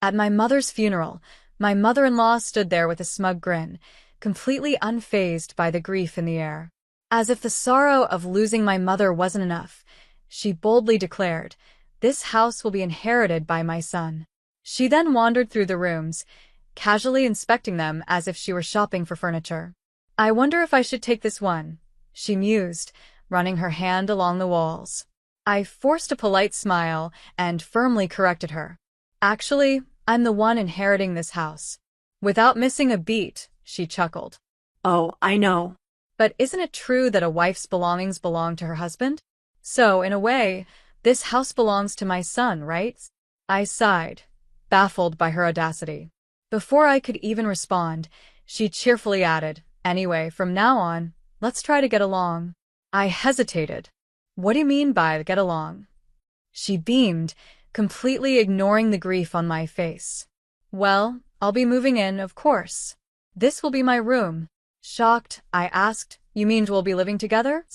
At my mother's funeral, my mother-in-law stood there with a smug grin, completely unfazed by the grief in the air. As if the sorrow of losing my mother wasn't enough, she boldly declared, "This house will be inherited by my son." She then wandered through the rooms, casually inspecting them as if she were shopping for furniture. "I wonder if I should take this one," she mused, running her hand along the walls. I forced a polite smile and firmly corrected her. "Actually, I'm the one inheriting this house." Without missing a beat, she chuckled. Oh, I know. "But isn't it true that a wife's belongings belong to her husband? So, in a way, this house belongs to my son, right?" I sighed, baffled by her audacity. Before I could even respond, she cheerfully added, "Anyway, from now on, let's try to get along." I hesitated. "What do you mean by get along?" She beamed, completely ignoring the grief on my face. "Well, I'll be moving in, of course. This will be my room." Shocked, I asked, "You mean we'll be living together?"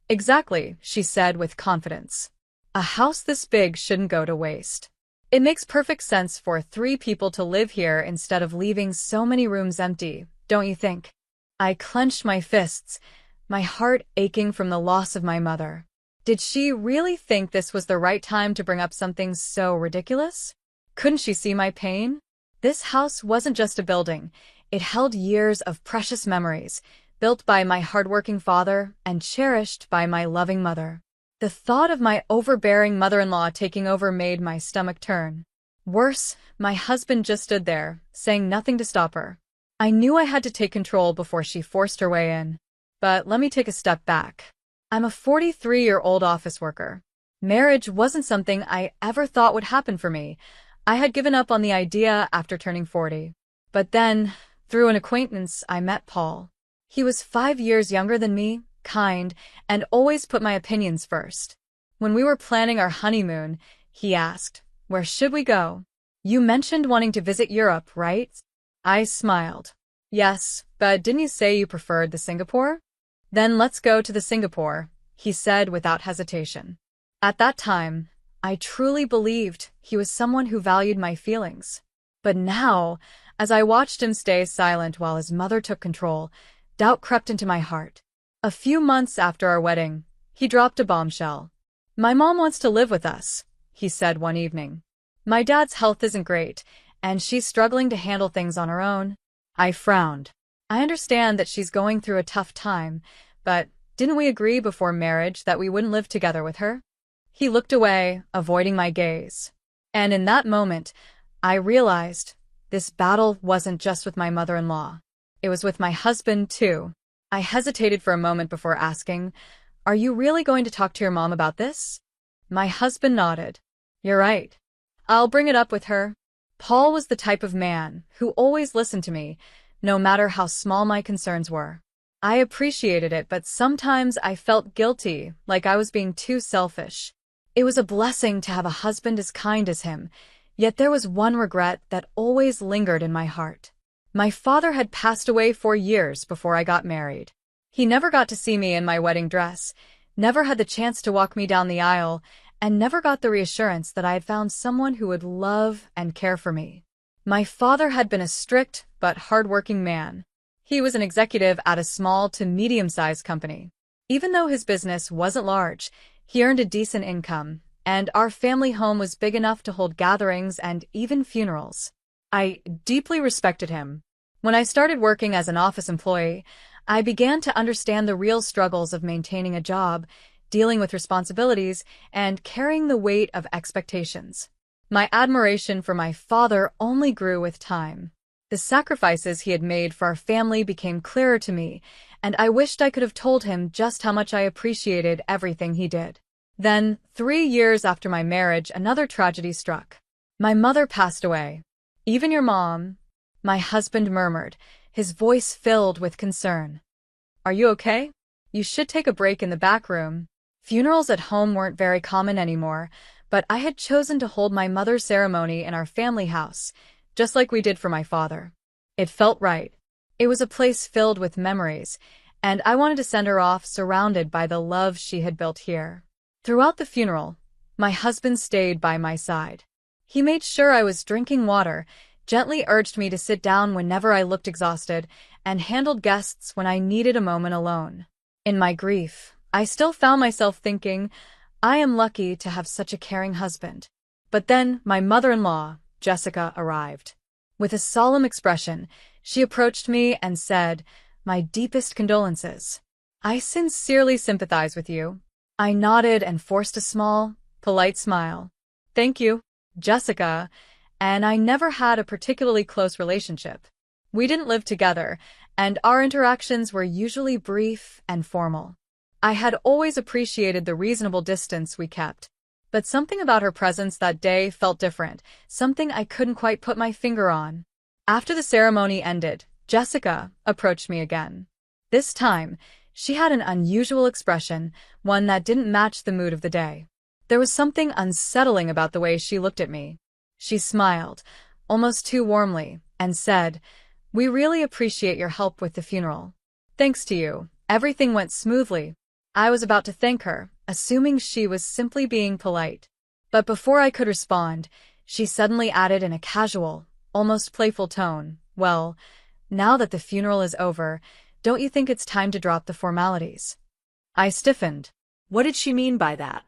"Exactly," she said with confidence. "A house this big shouldn't go to waste. It makes perfect sense for 3 people to live here instead of leaving so many rooms empty, don't you think?" I clenched my fists, my heart aching from the loss of my mother. Did she really think this was the right time to bring up something so ridiculous? Couldn't she see my pain? This house wasn't just a building. It held years of precious memories, built by my hardworking father and cherished by my loving mother. The thought of my overbearing mother-in-law taking over made my stomach turn. Worse, my husband just stood there, saying nothing to stop her. I knew I had to take control before she forced her way in. But let me take a step back. I'm a 43-year-old office worker. Marriage wasn't something I ever thought would happen for me. I had given up on the idea after turning 40. But then, through an acquaintance, I met Paul. He was 5 years younger than me, kind, and always put my opinions first. When we were planning our honeymoon, he asked, "Where should we go? You mentioned wanting to visit Europe, right?" I smiled. "Yes, but didn't you say you preferred the Singapore?" "Then let's go to the Singapore," he said without hesitation. At that time, I truly believed he was someone who valued my feelings. But now, as I watched him stay silent while his mother took control, doubt crept into my heart. A few months after our wedding, he dropped a bombshell. "My mom wants to live with us," he said one evening. "My dad's health isn't great, and she's struggling to handle things on her own." I frowned. "I understand that she's going through a tough time, but didn't we agree before marriage that we wouldn't live together with her?" He looked away, avoiding my gaze. And in that moment, I realized this battle wasn't just with my mother-in-law. It was with my husband, too. I hesitated for a moment before asking, "Are you really going to talk to your mom about this?" My husband nodded. "You're right. I'll bring it up with her." Paul was the type of man who always listened to me, no matter how small my concerns were. I appreciated it, but sometimes I felt guilty, like I was being too selfish. It was a blessing to have a husband as kind as him, yet there was one regret that always lingered in my heart. My father had passed away 4 years before I got married. He never got to see me in my wedding dress, never had the chance to walk me down the aisle, and never got the reassurance that I had found someone who would love and care for me. My father had been a strict but hardworking man. He was an executive at a small to medium-sized company. Even though his business wasn't large, he earned a decent income, and our family home was big enough to hold gatherings and even funerals. I deeply respected him. When I started working as an office employee, I began to understand the real struggles of maintaining a job, dealing with responsibilities, and carrying the weight of expectations. My admiration for my father only grew with time. The sacrifices he had made for our family became clearer to me, and I wished I could have told him just how much I appreciated everything he did. Then, 3 years after my marriage, another tragedy struck. My mother passed away. "Even your mom?" my husband murmured, his voice filled with concern. "Are you okay? You should take a break in the back room." Funerals at home weren't very common anymore, but I had chosen to hold my mother's ceremony in our family house, just like we did for my father. It felt right. It was a place filled with memories, and I wanted to send her off surrounded by the love she had built here. Throughout the funeral, my husband stayed by my side. He made sure I was drinking water, gently urged me to sit down whenever I looked exhausted, and handled guests when I needed a moment alone. In my grief, I still found myself thinking, I am lucky to have such a caring husband. But then my mother-in-law, Jessica, arrived. With a solemn expression, she approached me and said, "My deepest condolences. I sincerely sympathize with you." I nodded and forced a small, polite smile. "Thank you, Jessica," and I never had a particularly close relationship. We didn't live together, and our interactions were usually brief and formal. I had always appreciated the reasonable distance we kept, but something about her presence that day felt different, something I couldn't quite put my finger on. After the ceremony ended, Jessica approached me again. This time, she had an unusual expression, one that didn't match the mood of the day. There was something unsettling about the way she looked at me. She smiled, almost too warmly, and said, "We really appreciate your help with the funeral. Thanks to you, everything went smoothly." I was about to thank her, assuming she was simply being polite. But before I could respond, she suddenly added in a casual, almost playful tone, "Well, now that the funeral is over, don't you think it's time to drop the formalities?" I stiffened. What did she mean by that?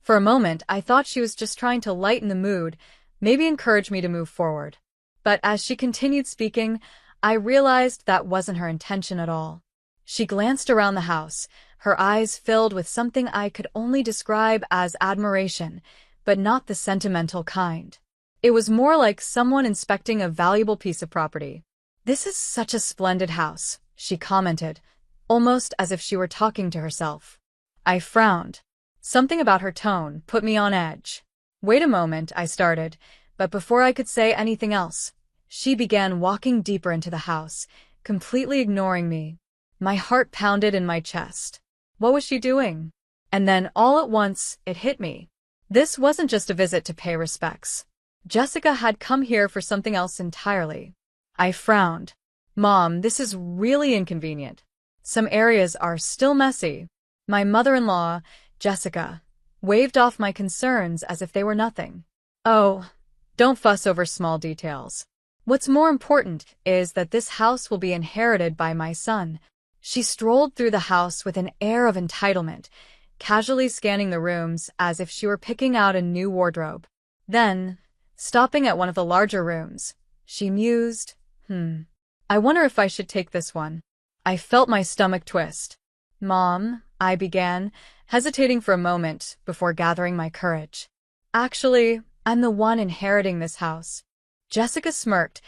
For a moment, I thought she was just trying to lighten the mood, maybe encourage me to move forward. But as she continued speaking, I realized that wasn't her intention at all. She glanced around the house, her eyes filled with something I could only describe as admiration, but not the sentimental kind. It was more like someone inspecting a valuable piece of property. "This is such a splendid house," she commented, almost as if she were talking to herself. I frowned. Something about her tone put me on edge. "Wait a moment," I started, but before I could say anything else, she began walking deeper into the house, completely ignoring me. My heart pounded in my chest. What was she doing? And then, all at once, it hit me. This wasn't just a visit to pay respects. Jessica had come here for something else entirely. I frowned. "Mom, this is really inconvenient. Some areas are still messy." My mother-in-law, Jessica, waved off my concerns as if they were nothing. "Oh, don't fuss over small details. What's more important is that this house will be inherited by my son." She strolled through the house with an air of entitlement, casually scanning the rooms as if she were picking out a new wardrobe. Then, stopping at one of the larger rooms, she mused, "I wonder if I should take this one." I felt my stomach twist. "Mom," I began, hesitating for a moment before gathering my courage. "Actually, I'm the one inheriting this house." Jessica smirked,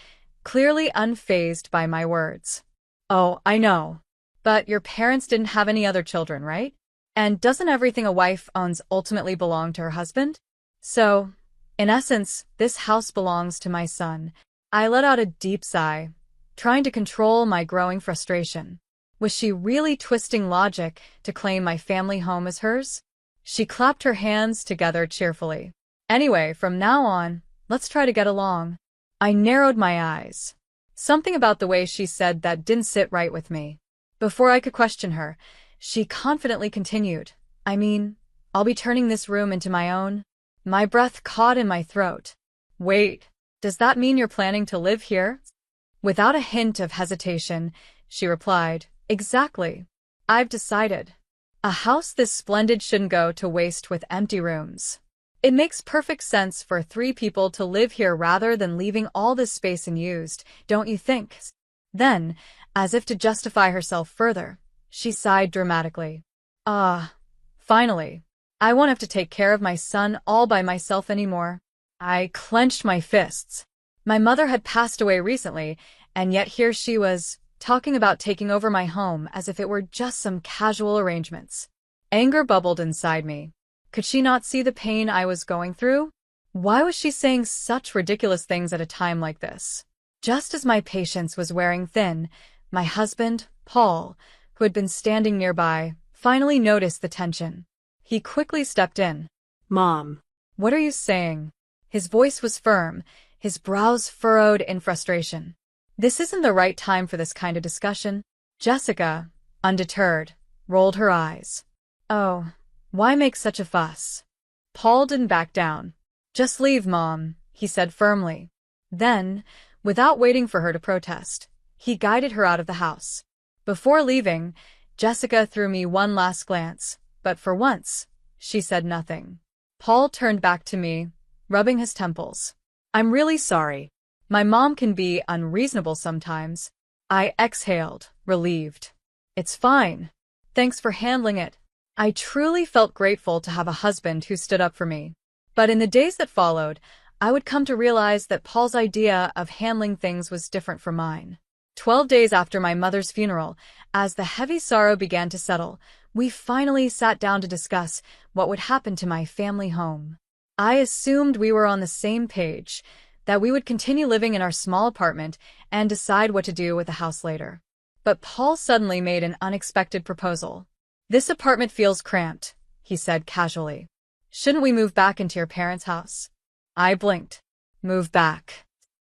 clearly unfazed by my words. "Oh, I know. But your parents didn't have any other children, right? And doesn't everything a wife owns ultimately belong to her husband? So, in essence, this house belongs to my son." I let out a deep sigh, trying to control my growing frustration. Was she really twisting logic to claim my family home as hers? She clapped her hands together cheerfully. "Anyway, from now on, let's try to get along." I narrowed my eyes. Something about the way she said that didn't sit right with me. Before I could question her, she confidently continued, "I mean, I'll be turning this room into my own." My breath caught in my throat. "Wait, does that mean you're planning to live here?" Without a hint of hesitation, she replied, "Exactly. I've decided. A house this splendid shouldn't go to waste with empty rooms. It makes perfect sense for 3 people to live here rather than leaving all this space unused, don't you think?" Then, as if to justify herself further, she sighed dramatically. Finally. I won't have to take care of my son all by myself anymore." I clenched my fists. My mother had passed away recently, and yet here she was, talking about taking over my home as if it were just some casual arrangements. Anger bubbled inside me. Could she not see the pain I was going through? Why was she saying such ridiculous things at a time like this? Just as my patience was wearing thin, my husband, Paul, who had been standing nearby, finally noticed the tension. He quickly stepped in. "Mom." "What are you saying?" His voice was firm, his brows furrowed in frustration. "This isn't the right time for this kind of discussion." Jessica, undeterred, rolled her eyes. "Oh, why make such a fuss?" Paul didn't back down. "Just leave, Mom," he said firmly. Then, without waiting for her to protest, he guided her out of the house. Before leaving, Jessica threw me one last glance, but for once, she said nothing. Paul turned back to me, rubbing his temples. I'm really sorry. My mom can be unreasonable sometimes. I exhaled, relieved. It's fine. Thanks for handling it. I truly felt grateful to have a husband who stood up for me. But in the days that followed, I would come to realize that Paul's idea of handling things was different from mine. 12 days after my mother's funeral, as the heavy sorrow began to settle, we finally sat down to discuss what would happen to my family home. I assumed we were on the same page, that we would continue living in our small apartment and decide what to do with the house later. But Paul suddenly made an unexpected proposal. This apartment feels cramped, he said casually. Shouldn't we move back into your parents' house? I blinked. Move back.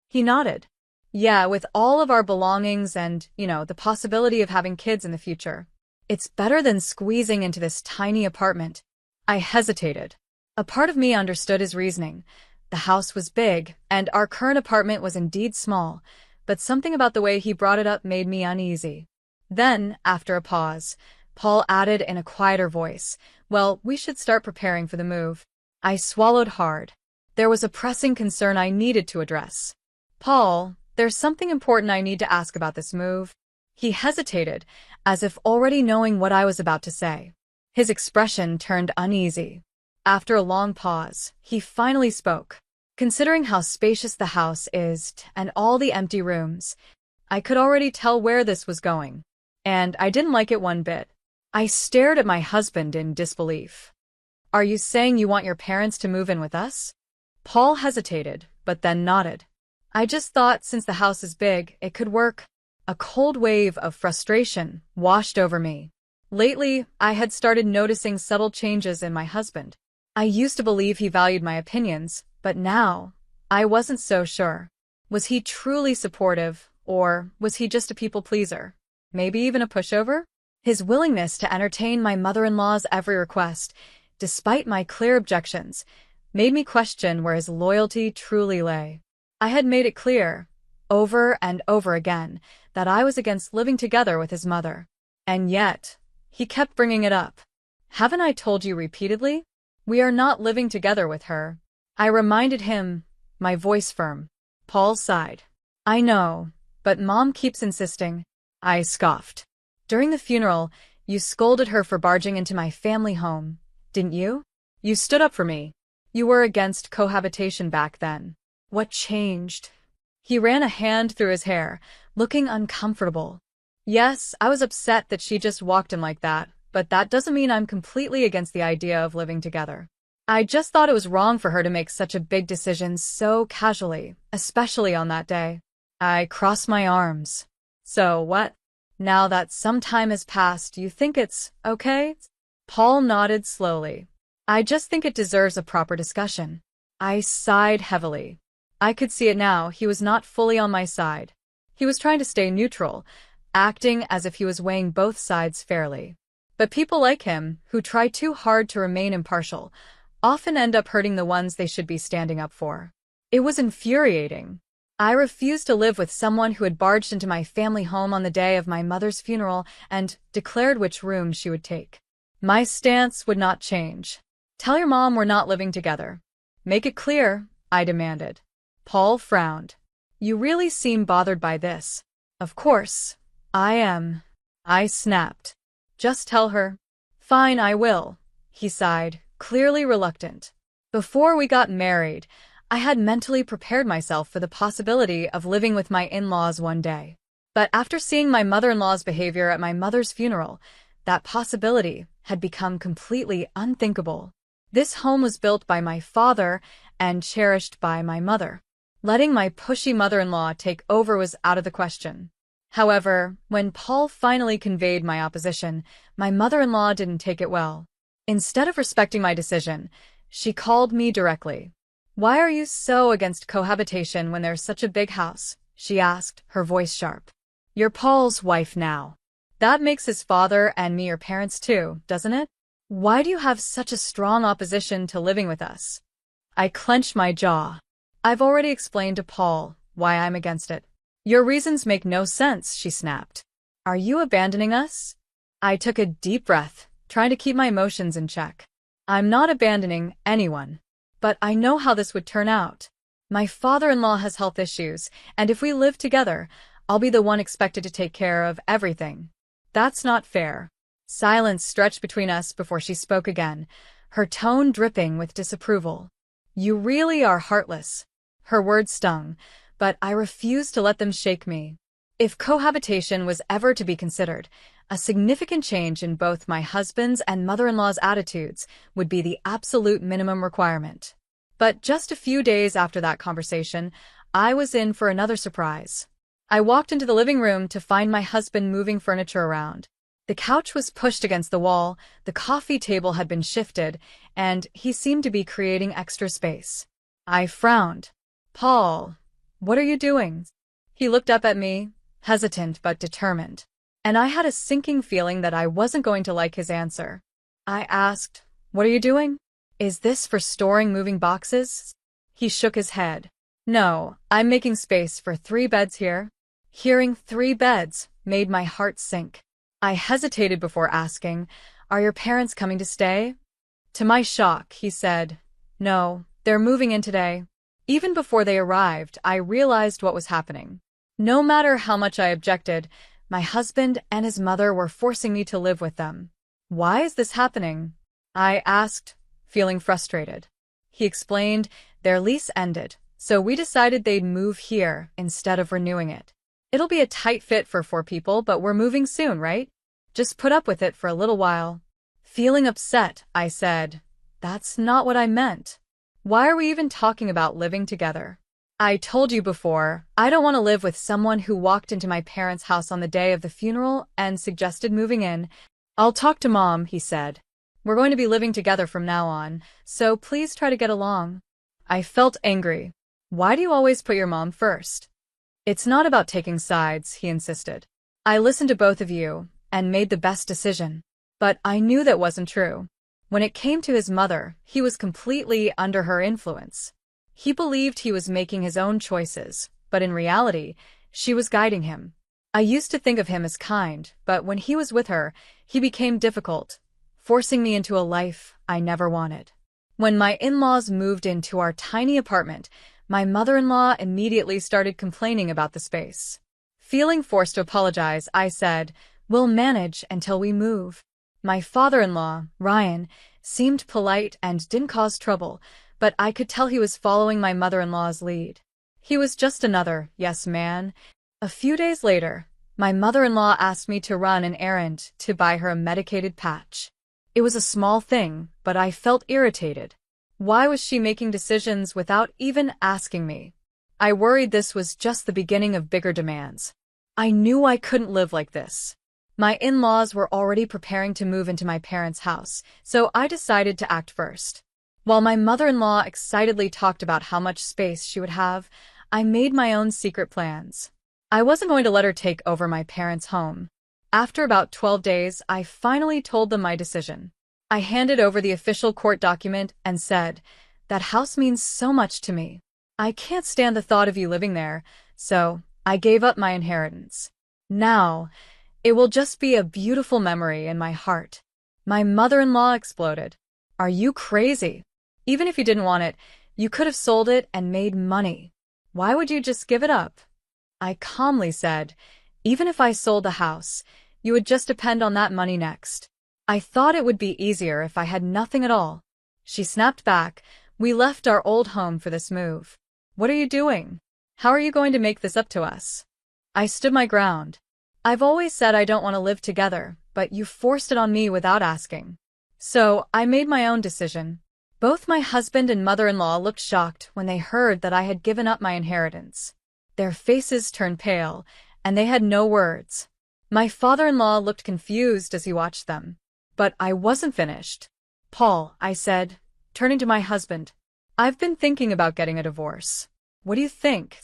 He nodded. Yeah, with all of our belongings and, the possibility of having kids in the future. It's better than squeezing into this tiny apartment. I hesitated. A part of me understood his reasoning. The house was big, and our current apartment was indeed small, but something about the way he brought it up made me uneasy. Then, after a pause, Paul added in a quieter voice, well, we should start preparing for the move. I swallowed hard. There was a pressing concern I needed to address. Paul, there's something important I need to ask about this move. He hesitated, as if already knowing what I was about to say. His expression turned uneasy. After a long pause, he finally spoke. Considering how spacious the house is and all the empty rooms, I could already tell where this was going. And I didn't like it one bit. I stared at my husband in disbelief. Are you saying you want your parents to move in with us? Paul hesitated, but then nodded. I just thought since the house is big, it could work. A cold wave of frustration washed over me. Lately, I had started noticing subtle changes in my husband. I used to believe he valued my opinions, but now, I wasn't so sure. Was he truly supportive, or was he just a people-pleaser? Maybe even a pushover? His willingness to entertain my mother-in-law's every request, despite my clear objections, made me question where his loyalty truly lay. I had made it clear, over and over again, that I was against living together with his mother. And yet, he kept bringing it up. Haven't I told you repeatedly? We are not living together with her. I reminded him, my voice firm. Paul sighed. I know, but Mom keeps insisting. I scoffed. During the funeral, you scolded her for barging into my family home, didn't you? You stood up for me. You were against cohabitation back then. What changed? He ran a hand through his hair, looking uncomfortable. Yes, I was upset that she just walked in like that, but that doesn't mean I'm completely against the idea of living together. I just thought it was wrong for her to make such a big decision so casually, especially on that day. I crossed my arms. So what? Now that some time has passed, you think it's okay? Paul nodded slowly. I just think it deserves a proper discussion. I sighed heavily. I could see it now, he was not fully on my side. He was trying to stay neutral, acting as if he was weighing both sides fairly. But people like him, who try too hard to remain impartial, often end up hurting the ones they should be standing up for. It was infuriating. I refused to live with someone who had barged into my family home on the day of my mother's funeral and declared which room she would take. My stance would not change. Tell your mom we're not living together. Make it clear, I demanded. Paul frowned. You really seem bothered by this. Of course, I am. I snapped. Just tell her. Fine, I will, he sighed, clearly reluctant. Before we got married, I had mentally prepared myself for the possibility of living with my in-laws one day. But after seeing my mother-in-law's behavior at my mother's funeral, that possibility had become completely unthinkable. This home was built by my father and cherished by my mother. Letting my pushy mother-in-law take over was out of the question. However, when Paul finally conveyed my opposition, my mother-in-law didn't take it well. Instead of respecting my decision, she called me directly. Why are you so against cohabitation when there's such a big house? She asked, her voice sharp. You're Paul's wife now. That makes his father and me your parents too, doesn't it? Why do you have such a strong opposition to living with us? I clenched my jaw. I've already explained to Paul why I'm against it. Your reasons make no sense, she snapped. Are you abandoning us? I took a deep breath, trying to keep my emotions in check. I'm not abandoning anyone. But I know how this would turn out. My father-in-law has health issues, and if we live together, I'll be the one expected to take care of everything. That's not fair. Silence stretched between us before she spoke again, her tone dripping with disapproval. You really are heartless. Her words stung, but I refused to let them shake me. If cohabitation was ever to be considered, a significant change in both my husband's and mother-in-law's attitudes would be the absolute minimum requirement. But just a few days after that conversation, I was in for another surprise. I walked into the living room to find my husband moving furniture around. The couch was pushed against the wall, the coffee table had been shifted, and he seemed to be creating extra space. I frowned. Paul, what are you doing? He looked up at me, hesitant but determined. And I had a sinking feeling that I wasn't going to like his answer. I asked, what are you doing? Is this for storing moving boxes? He shook his head. No, I'm making space for 3 beds here. Hearing 3 beds made my heart sink. I hesitated before asking, are your parents coming to stay? To my shock, he said, no, they're moving in today. Even before they arrived, I realized what was happening. No matter how much I objected, my husband and his mother were forcing me to live with them. Why is this happening? I asked, feeling frustrated. He explained their lease ended, so we decided they'd move here instead of renewing it. It'll be a tight fit for 4 people, but we're moving soon, right? Just put up with it for a little while. Feeling upset, I said, that's not what I meant. Why are we even talking about living together? I told you before, I don't want to live with someone who walked into my parents' house on the day of the funeral and suggested moving in. I'll talk to Mom, he said. We're going to be living together from now on, so please try to get along. I felt angry. Why do you always put your mom first? It's not about taking sides, he insisted. I listened to both of you and made the best decision. But I knew that wasn't true. When it came to his mother, he was completely under her influence. He believed he was making his own choices, but in reality, she was guiding him. I used to think of him as kind, but when he was with her, he became difficult, forcing me into a life I never wanted. When my in-laws moved into our tiny apartment, my mother-in-law immediately started complaining about the space. Feeling forced to apologize, I said, we'll manage until we move. My father-in-law, Ryan, seemed polite and didn't cause trouble, but I could tell he was following my mother-in-law's lead. He was just another yes man. A few days later, my mother-in-law asked me to run an errand to buy her a medicated patch. It was a small thing, but I felt irritated. Why was she making decisions without even asking me? I worried this was just the beginning of bigger demands. I knew I couldn't live like this. My in-laws were already preparing to move into my parents' house, so I decided to act first. While my mother-in-law excitedly talked about how much space she would have, I made my own secret plans. I wasn't going to let her take over my parents' home. After about 12 days, I finally told them my decision. I handed over the official court document and said, that house means so much to me. I can't stand the thought of you living there, so I gave up my inheritance. Now, it will just be a beautiful memory in my heart. My mother-in-law exploded. Are you crazy? Even if you didn't want it, you could have sold it and made money. Why would you just give it up? I calmly said, even if I sold the house, you would just depend on that money next. I thought it would be easier if I had nothing at all. She snapped back. We left our old home for this move. What are you doing? How are you going to make this up to us? I stood my ground. I've always said I don't want to live together, but you forced it on me without asking. So I made my own decision. Both my husband and mother-in-law looked shocked when they heard that I had given up my inheritance. Their faces turned pale, and they had no words. My father-in-law looked confused as he watched them. But I wasn't finished. Paul, I said, turning to my husband, I've been thinking about getting a divorce. What do you think?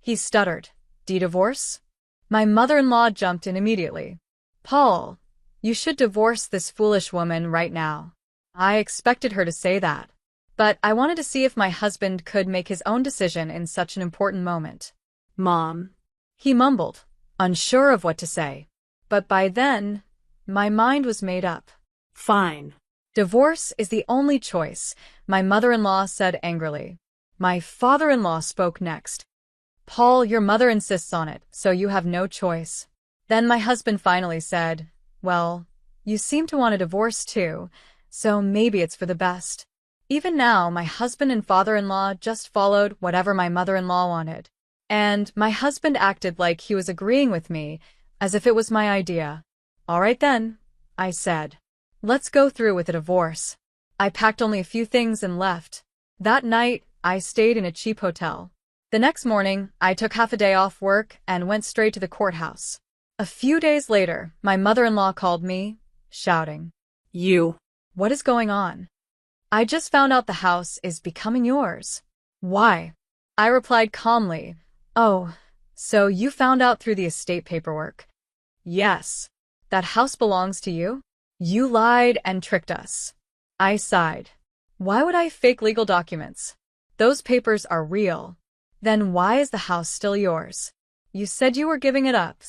He stuttered. Divorce? My mother-in-law jumped in immediately. Paul, you should divorce this foolish woman right now. I expected her to say that. but I wanted to see if my husband could make his own decision in such an important moment. Mom. He mumbled, unsure of what to say. But by then, my mind was made up. Fine. Divorce is the only choice, my mother-in-law said angrily. My father-in-law spoke next. Paul, your mother insists on it, so you have no choice. Then my husband finally said, well, you seem to want a divorce too, so maybe it's for the best. Even now, my husband and father-in-law just followed whatever my mother-in-law wanted. And my husband acted like he was agreeing with me, as if it was my idea. All right then, I said. Let's go through with a divorce. I packed only a few things and left. That night, I stayed in a cheap hotel. The next morning, I took half a day off work and went straight to the courthouse. A few days later, my mother-in-law called me, shouting, You. What is going on? I just found out the house is becoming yours. Why? I replied calmly, Oh, so you found out through the estate paperwork? Yes. That house belongs to you? You lied and tricked us. I sighed. Why would I fake legal documents? Those papers are real. Then why is the house still yours? You said you were giving it up.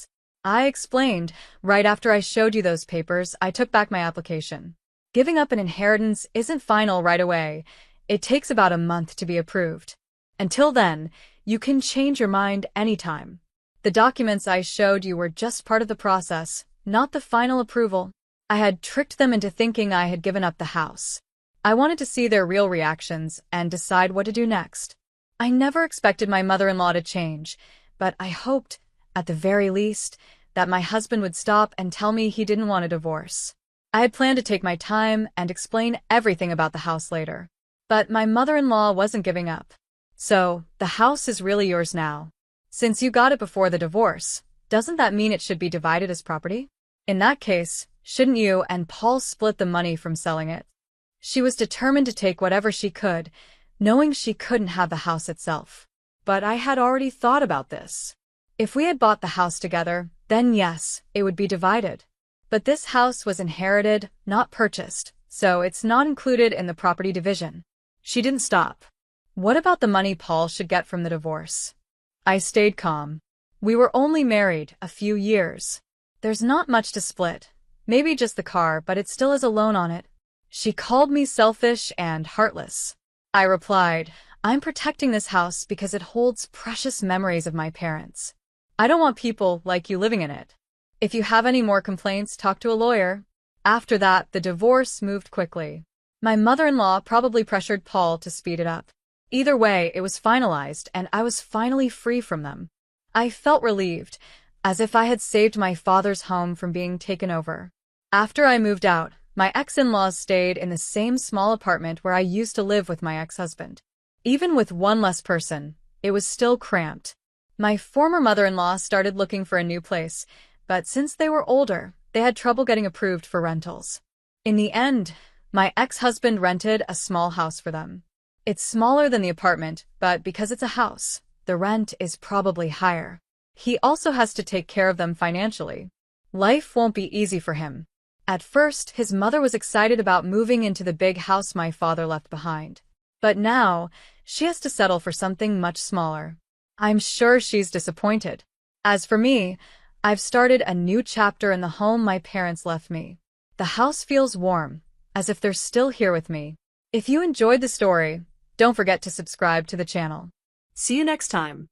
I explained. Right after I showed you those papers, I took back my application. Giving up an inheritance isn't final right away. It takes about a month to be approved. Until then, you can change your mind anytime. The documents I showed you were just part of the process, not the final approval. I had tricked them into thinking I had given up the house. I wanted to see their real reactions and decide what to do next. I never expected my mother-in-law to change, but I hoped, at the very least, that my husband would stop and tell me he didn't want a divorce. I had planned to take my time and explain everything about the house later. But my mother-in-law wasn't giving up. So, the house is really yours now. Since you got it before the divorce, doesn't that mean it should be divided as property? In that case, shouldn't you and Paul split the money from selling it? She was determined to take whatever she could, knowing she couldn't have the house itself. But I had already thought about this. If we had bought the house together, then yes, it would be divided. But this house was inherited, not purchased, so it's not included in the property division. She didn't stop. What about the money Paul should get from the divorce? I stayed calm. We were only married a few years. There's not much to split. Maybe just the car, but it still has a loan on it. She called me selfish and heartless. I replied, I'm protecting this house because it holds precious memories of my parents. I don't want people like you living in it. If you have any more complaints, talk to a lawyer. After that, the divorce moved quickly. My mother-in-law probably pressured Paul to speed it up. Either way, it was finalized, and I was finally free from them. I felt relieved, as if I had saved my father's home from being taken over. After I moved out, my ex-in-laws stayed in the same small apartment where I used to live with my ex-husband. Even with one less person, it was still cramped. My former mother-in-law started looking for a new place, but since they were older, they had trouble getting approved for rentals. In the end, my ex-husband rented a small house for them. It's smaller than the apartment, but because it's a house, the rent is probably higher. He also has to take care of them financially. Life won't be easy for him. At first, his mother was excited about moving into the big house my father left behind. But now, she has to settle for something much smaller. I'm sure she's disappointed. As for me, I've started a new chapter in the home my parents left me. The house feels warm, as if they're still here with me. If you enjoyed the story, don't forget to subscribe to the channel. See you next time.